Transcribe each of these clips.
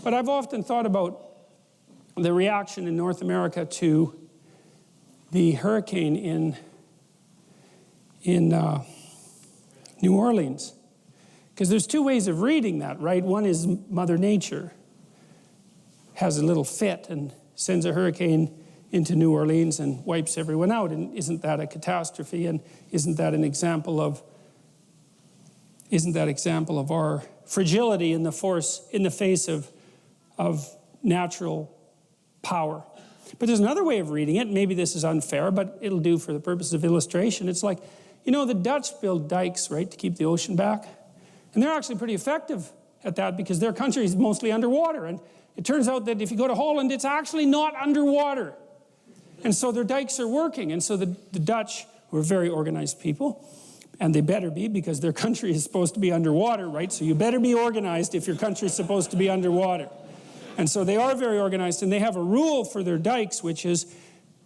But I've often thought about the reaction in North America to the hurricane in New Orleans. Because there's two ways of reading that, right? One is Mother Nature has a little fit and sends a hurricane into New Orleans and wipes everyone out. And isn't that a catastrophe? And isn't that an example of our fragility in the face of natural power? But there's another way of reading it. Maybe this is unfair, but it'll do for the purpose of illustration. It's like, you know, the Dutch build dikes, right, to keep the ocean back. And they're actually pretty effective at that because their country is mostly underwater. And it turns out that if you go to Holland, it's actually not underwater. And so their dikes are working. And so the Dutch, who are very organized people, and they better be because their country is supposed to be underwater, right? So you better be organized if your country is supposed to be underwater. And so they are very organized, and they have a rule for their dikes, which is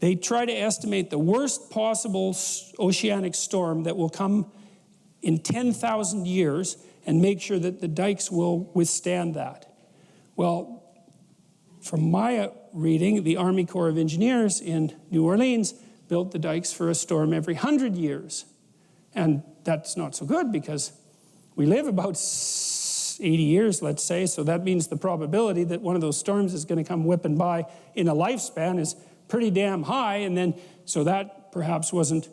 they try to estimate the worst possible oceanic storm that will come in 10,000 years and make sure that the dikes will withstand that. Well, from my reading, the Army Corps of Engineers in New Orleans built the dikes for a storm every 100 years. And that's not so good because we live about 80 years, let's say, so that means the probability that one of those storms is going to come whipping by in a lifespan is pretty damn high, and then, so that perhaps wasn't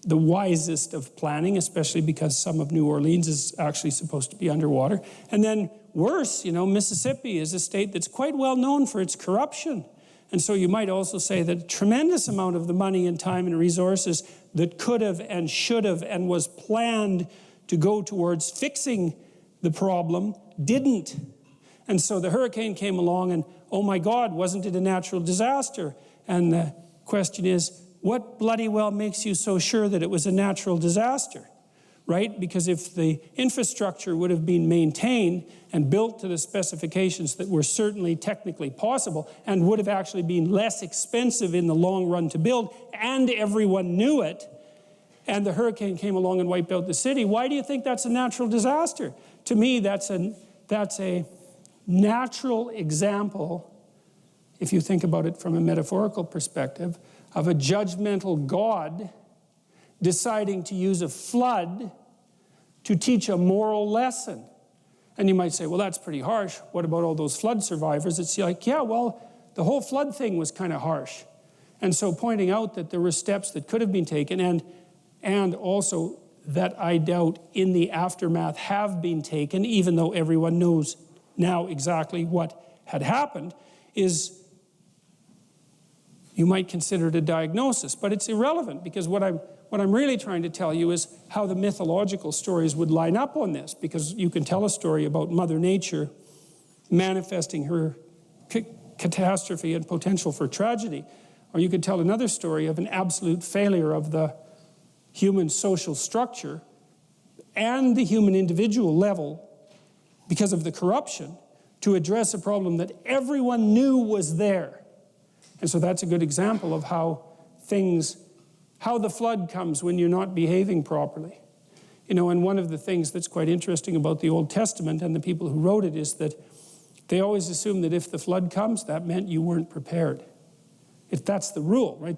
the wisest of planning, especially because some of New Orleans is actually supposed to be underwater. And then worse, you know, Mississippi is a state that's quite well known for its corruption. And so you might also say that a tremendous amount of the money and time and resources that could have and should have and was planned to go towards fixing the problem didn't. And so the hurricane came along and, oh my God, wasn't it a natural disaster? And the question is, what bloody well makes you so sure that it was a natural disaster, right? Because if the infrastructure would have been maintained and built to the specifications that were certainly technically possible and would have actually been less expensive in the long run to build, and everyone knew it, and the hurricane came along and wiped out the city, why do you think that's a natural disaster? To me, that's a natural example, if you think about it from a metaphorical perspective, of a judgmental God deciding to use a flood to teach a moral lesson. And you might say, well, that's pretty harsh. What about all those flood survivors? It's like, yeah, well, the whole flood thing was kind of harsh. And so pointing out that there were steps that could have been taken and also that I doubt in the aftermath have been taken, even though everyone knows now exactly what had happened, is you might consider it a diagnosis, but it's irrelevant because what I'm really trying to tell you is how the mythological stories would line up on this, because you can tell a story about Mother Nature manifesting her catastrophe and potential for tragedy, or you could tell another story of an absolute failure of the human social structure and the human individual level because of the corruption to address a problem that everyone knew was there. And so that's a good example of how the flood comes when you're not behaving properly. You know, and one of the things that's quite interesting about the Old Testament and the people who wrote it is that they always assumed that if the flood comes, that meant you weren't prepared. That's the rule, right?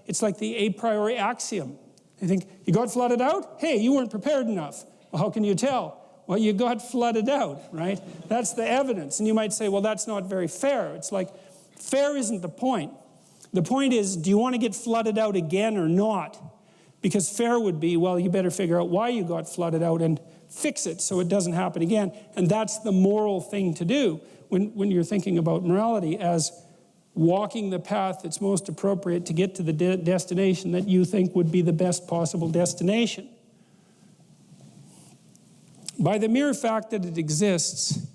It's like the a priori axiom. They think, you got flooded out? Hey, you weren't prepared enough. Well, how can you tell? Well, you got flooded out, right? That's the evidence. And you might say, well, that's not very fair. It's like, fair isn't the point. The point is, do you want to get flooded out again or not? Because fair would be, well, you better figure out why you got flooded out and fix it so it doesn't happen again. And that's the moral thing to do when you're thinking about morality, as walking the path that's most appropriate to get to the destination that you think would be the best possible destination. By the mere fact that it exists,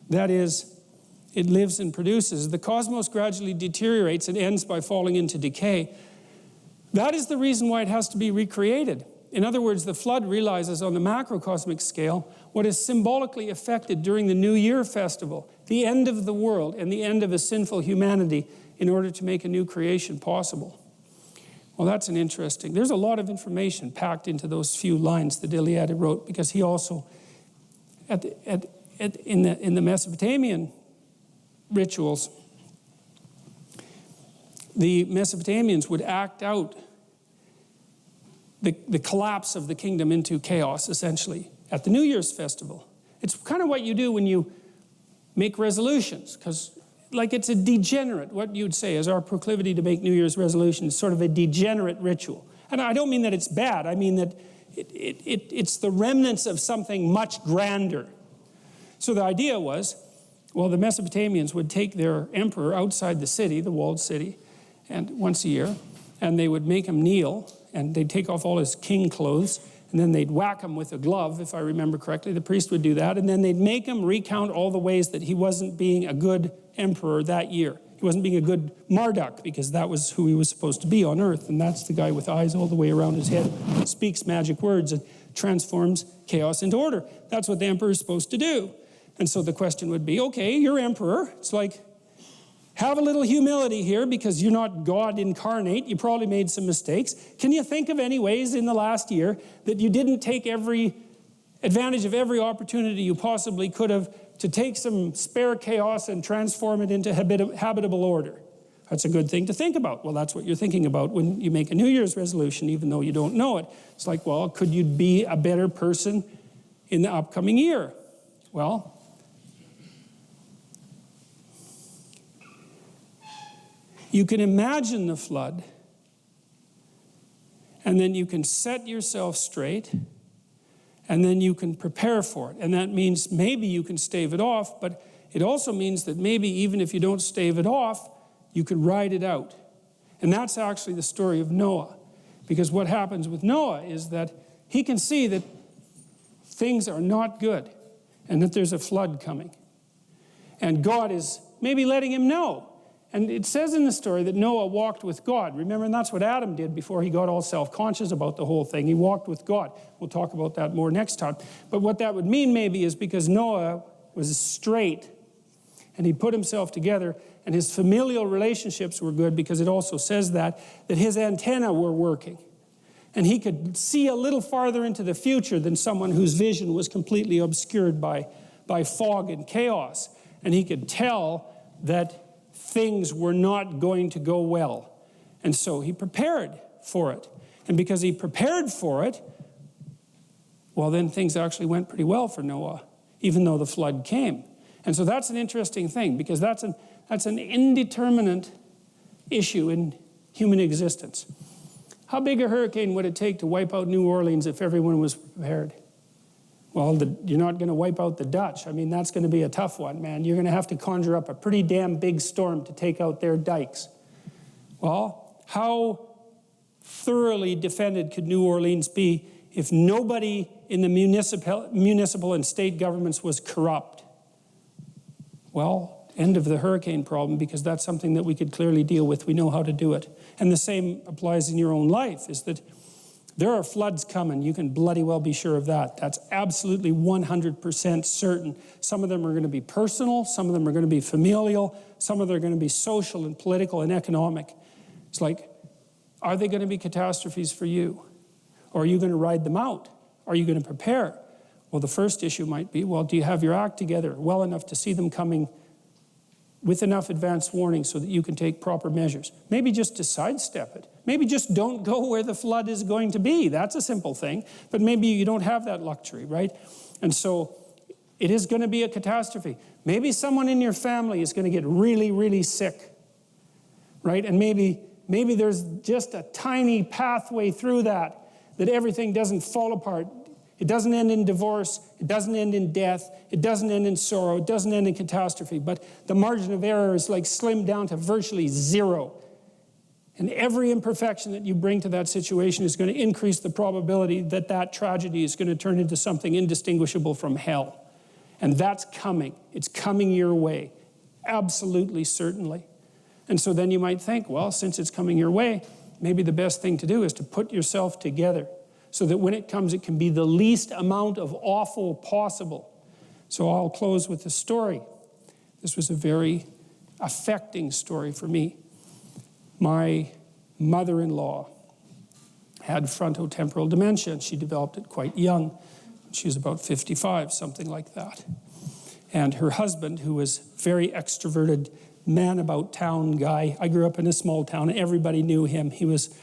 that is, it lives and produces, the cosmos gradually deteriorates and ends by falling into decay. That is the reason why it has to be recreated. In other words, the flood realizes on the macrocosmic scale what is symbolically affected during the New Year festival, the end of the world and the end of a sinful humanity, in order to make a new creation possible. Well, that's an interesting, there's a lot of information packed into those few lines that Eliade wrote, because he also, in the Mesopotamian rituals, the Mesopotamians would act out the collapse of the kingdom into chaos, essentially, at the New Year's festival. It's kind of what you do when you make resolutions, because like it's a degenerate, what you'd say is our proclivity to make New Year's resolutions, sort of a degenerate ritual. And I don't mean that it's bad, I mean that it's the remnants of something much grander. So the idea was, well, the Mesopotamians would take their emperor outside the city, the walled city, and once a year, and they would make him kneel, and they'd take off all his king clothes, and then they'd whack him with a glove, if I remember correctly. The priest would do that, and then they'd make him recount all the ways that he wasn't being a good emperor that year. He wasn't being a good Marduk, because that was who he was supposed to be on earth, and that's the guy with eyes all the way around his head, speaks magic words and transforms chaos into order. That's what the emperor is supposed to do. And so the question would be, okay, you're emperor. It's like, have a little humility here, because you're not God incarnate. You probably made some mistakes. Can you think of any ways in the last year that you didn't take every advantage of every opportunity you possibly could have to take some spare chaos and transform it into habitable order? That's a good thing to think about. Well, that's what you're thinking about when you make a New Year's resolution, even though you don't know it. It's like, well, could you be a better person in the upcoming year? Well, you can imagine the flood, and then you can set yourself straight, and then you can prepare for it. And that means maybe you can stave it off, but it also means that maybe even if you don't stave it off, you could ride it out. And that's actually the story of Noah. Because what happens with Noah is that he can see that things are not good, and that there's a flood coming. And God is maybe letting him know. And it says in the story that Noah walked with God. Remember, and that's what Adam did before he got all self-conscious about the whole thing. He walked with God. We'll talk about that more next time. But what that would mean maybe is because Noah was straight, and he put himself together, and his familial relationships were good, because it also says that his antennae were working. And he could see a little farther into the future than someone whose vision was completely obscured by fog and chaos. And he could tell that things were not going to go well. And so he prepared for it. And because he prepared for it, well, then things actually went pretty well for Noah, even though the flood came. And so that's an interesting thing, because that's an indeterminate issue in human existence. How big a hurricane would it take to wipe out New Orleans if everyone was prepared? Well, you're not going to wipe out the Dutch. I mean, that's going to be a tough one, man. You're going to have to conjure up a pretty damn big storm to take out their dikes. Well, how thoroughly defended could New Orleans be if nobody in the municipal and state governments was corrupt? Well, end of the hurricane problem, because that's something that we could clearly deal with. We know how to do it. And the same applies in your own life, is that there are floods coming. You can bloody well be sure of that. That's absolutely 100% certain. Some of them are going to be personal. Some of them are going to be familial. Some of them are going to be social and political and economic. It's like, are they going to be catastrophes for you? Or are you going to ride them out? Are you going to prepare? Well, the first issue might be, well, do you have your act together well enough to see them coming with enough advance warning so that you can take proper measures? Maybe just to sidestep it. Maybe just don't go where the flood is going to be. That's a simple thing. But maybe you don't have that luxury, right? And so it is going to be a catastrophe. Maybe someone in your family is going to get really, really sick, right? And maybe there's just a tiny pathway through that everything doesn't fall apart. It doesn't end in divorce. It doesn't end in death. It doesn't end in sorrow. It doesn't end in catastrophe. But the margin of error is like slimmed down to virtually zero. And every imperfection that you bring to that situation is going to increase the probability that that tragedy is going to turn into something indistinguishable from hell. And that's coming. It's coming your way. Absolutely, certainly. And so then you might think, well, since it's coming your way, maybe the best thing to do is to put yourself together so that when it comes, it can be the least amount of awful possible. So I'll close with a story. This was a very affecting story for me. My mother-in-law had frontotemporal dementia, and she developed it quite young. She was about 55, something like that. and her husband, who was very extroverted, man-about-town guy. I grew up in a small town. Everybody knew him. He was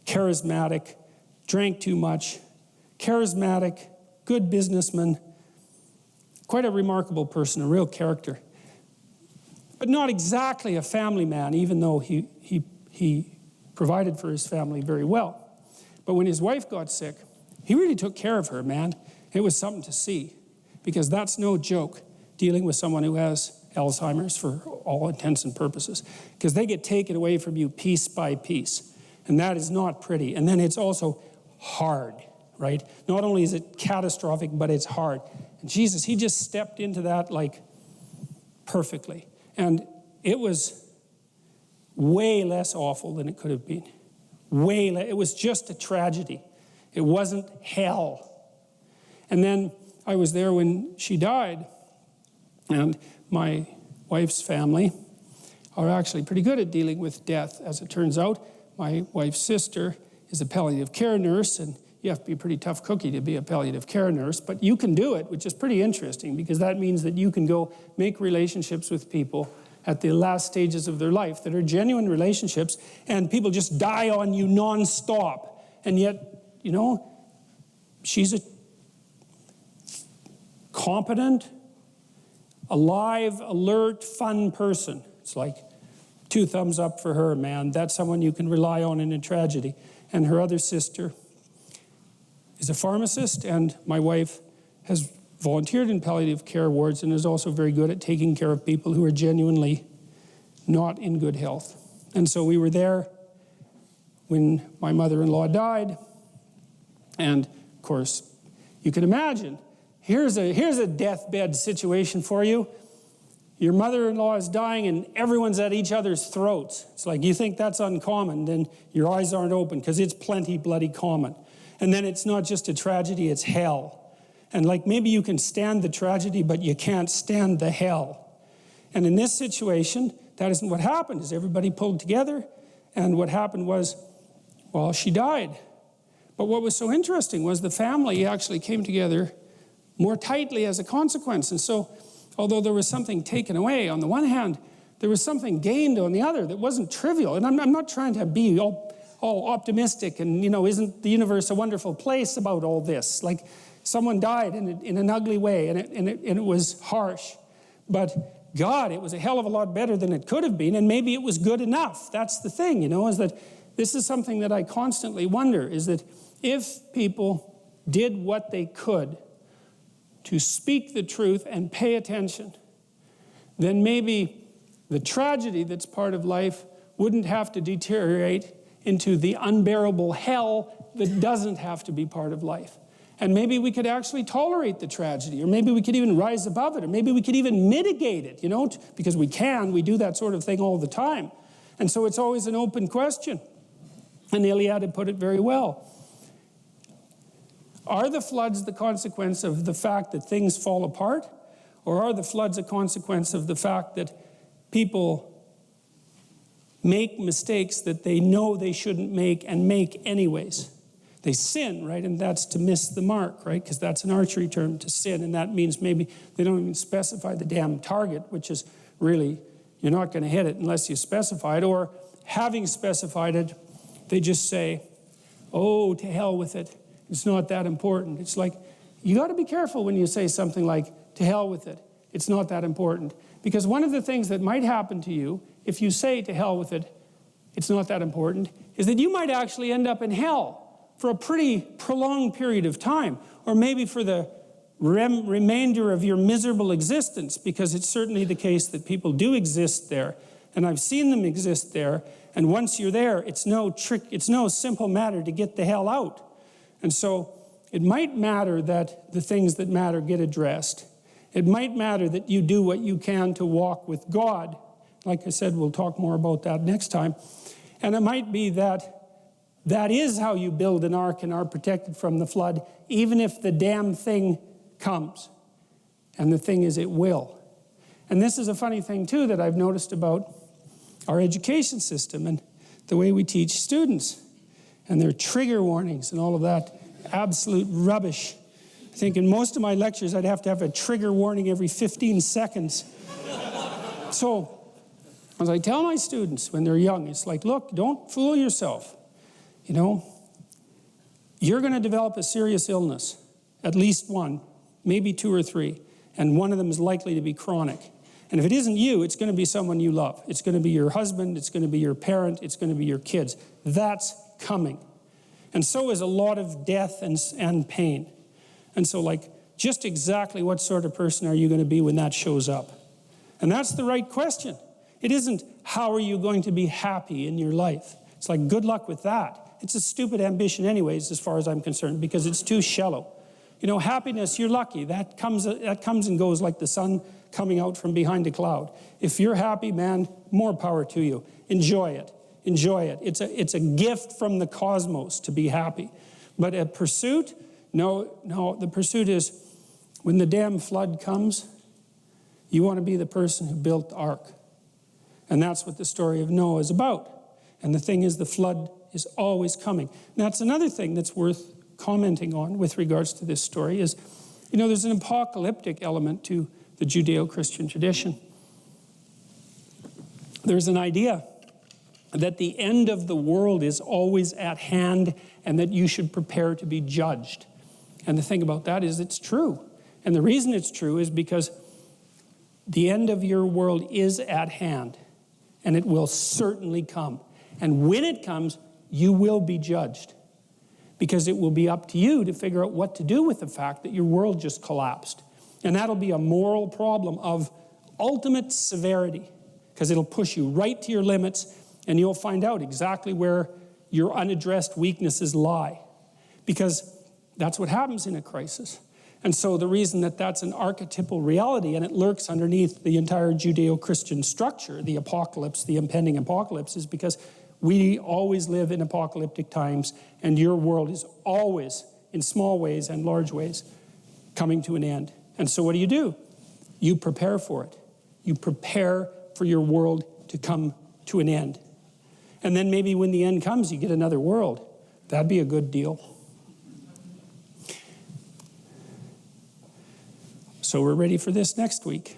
charismatic, drank too much, charismatic, good businessman, quite a remarkable person, a real character. But not exactly a family man, even though he provided for his family very well. But when his wife got sick, he really took care of her, man. It was something to see, because that's no joke, dealing with someone who has Alzheimer's for all intents and purposes, because they get taken away from you piece by piece, and that is not pretty. And then it's also hard, right? Not only is it catastrophic, but it's hard. And Jesus, he just stepped into that like perfectly. And it was way less awful than it could have been. It was just a tragedy. It wasn't hell. And then I was there when she died, and my wife's family are actually pretty good at dealing with death, as it turns out. My wife's sister is a palliative care nurse, and you have to be a pretty tough cookie to be a palliative care nurse, but you can do it, which is pretty interesting, because that means that you can go make relationships with people at the last stages of their life that are genuine relationships, and people just die on you nonstop. And yet, you know, she's a competent, alive, alert, fun person. It's like 2 thumbs up for her, man. That's someone you can rely on in a tragedy. And her other sister is a pharmacist, and my wife has volunteered in palliative care wards and is also very good at taking care of people who are genuinely not in good health. And so we were there when my mother-in-law died, and of course, you can imagine, here's a deathbed situation for you. Your mother-in-law is dying and everyone's at each other's throats. It's like, you think that's uncommon, then your eyes aren't open, because it's plenty bloody common. And then it's not just a tragedy, it's hell. And like, maybe you can stand the tragedy, but you can't stand the hell. And in this situation, that isn't what happened, is everybody pulled together, and what happened was, well, she died. But what was so interesting was the family actually came together more tightly as a consequence. And so, although there was something taken away on the one hand, there was something gained on the other that wasn't trivial. And I'm not trying to be all optimistic and, you know, isn't the universe a wonderful place about all this? Like, someone died in an ugly way, and it was harsh. But God, it was a hell of a lot better than it could have been, and maybe it was good enough. That's the thing, you know, is that this is something that I constantly wonder, is that if people did what they could to speak the truth and pay attention, then maybe the tragedy that's part of life wouldn't have to deteriorate into the unbearable hell that doesn't have to be part of life. And maybe we could actually tolerate the tragedy, or maybe we could even rise above it, or maybe we could even mitigate it, you know, because we do that sort of thing all the time. And so it's always an open question. And Eliade put it very well. Are the floods the consequence of the fact that things fall apart? Or are the floods a consequence of the fact that people make mistakes that they know they shouldn't make and make anyways? They sin, right? And that's to miss the mark, right? Because that's an archery term, to sin. And that means maybe they don't even specify the damn target, which is really, you're not going to hit it unless you specify it. Or having specified it, they just say, oh, to hell with it. It's not that important. It's like, you got to be careful when you say something like, to hell with it. It's not that important. Because one of the things that might happen to you if you say to hell with it, it's not that important, is that you might actually end up in hell for a pretty prolonged period of time, or maybe for the remainder of your miserable existence, because it's certainly the case that people do exist there, and I've seen them exist there, and once you're there, it's no simple matter to get the hell out. And so it might matter that the things that matter get addressed. It might matter that you do what you can to walk with God. Like I said, we'll talk more about that next time. And it might be that that is how you build an ark and are protected from the flood, even if the damn thing comes. And the thing is, it will. And this is a funny thing, too, that I've noticed about our education system and the way we teach students and their trigger warnings and all of that absolute rubbish I think in most of my lectures I'd have to have a trigger warning every 15 seconds. So, as I tell my students when they're young, it's like, look, don't fool yourself. You know, you're going to develop a serious illness, at least one, maybe 2 or 3, and one of them is likely to be chronic. And if it isn't you, it's going to be someone you love. It's going to be your husband, it's going to be your parent, it's going to be your kids. That's coming. And so is a lot of death and pain. And so, like, just exactly what sort of person are you going to be when that shows up? And that's the right question. It isn't, how are you going to be happy in your life? It's like, good luck with that. It's a stupid ambition anyways, as far as I'm concerned, because it's too shallow. You know, happiness, you're lucky. That comes and goes like the sun coming out from behind a cloud. If you're happy, man, more power to you. Enjoy it. Enjoy it. It's a gift from the cosmos to be happy. But a pursuit, no, the pursuit is when the damn flood comes, you want to be the person who built the ark. And that's what the story of Noah is about. And the thing is, the flood is always coming. And that's another thing that's worth commenting on with regards to this story is, you know, there's an apocalyptic element to the Judeo-Christian tradition. There's an idea that the end of the world is always at hand and that you should prepare to be judged. And the thing about that is it's true. And the reason it's true is because the end of your world is at hand, and it will certainly come. And when it comes, you will be judged, because it will be up to you to figure out what to do with the fact that your world just collapsed. And that'll be a moral problem of ultimate severity, because it'll push you right to your limits, and you'll find out exactly where your unaddressed weaknesses lie, because that's what happens in a crisis. And so the reason that that's an archetypal reality, and it lurks underneath the entire Judeo-Christian structure, the apocalypse, the impending apocalypse, is because we always live in apocalyptic times, and your world is always, in small ways and large ways, coming to an end. And so what do? You prepare for it. You prepare for your world to come to an end. And then maybe when the end comes, you get another world. That'd be a good deal. So we're ready for this next week.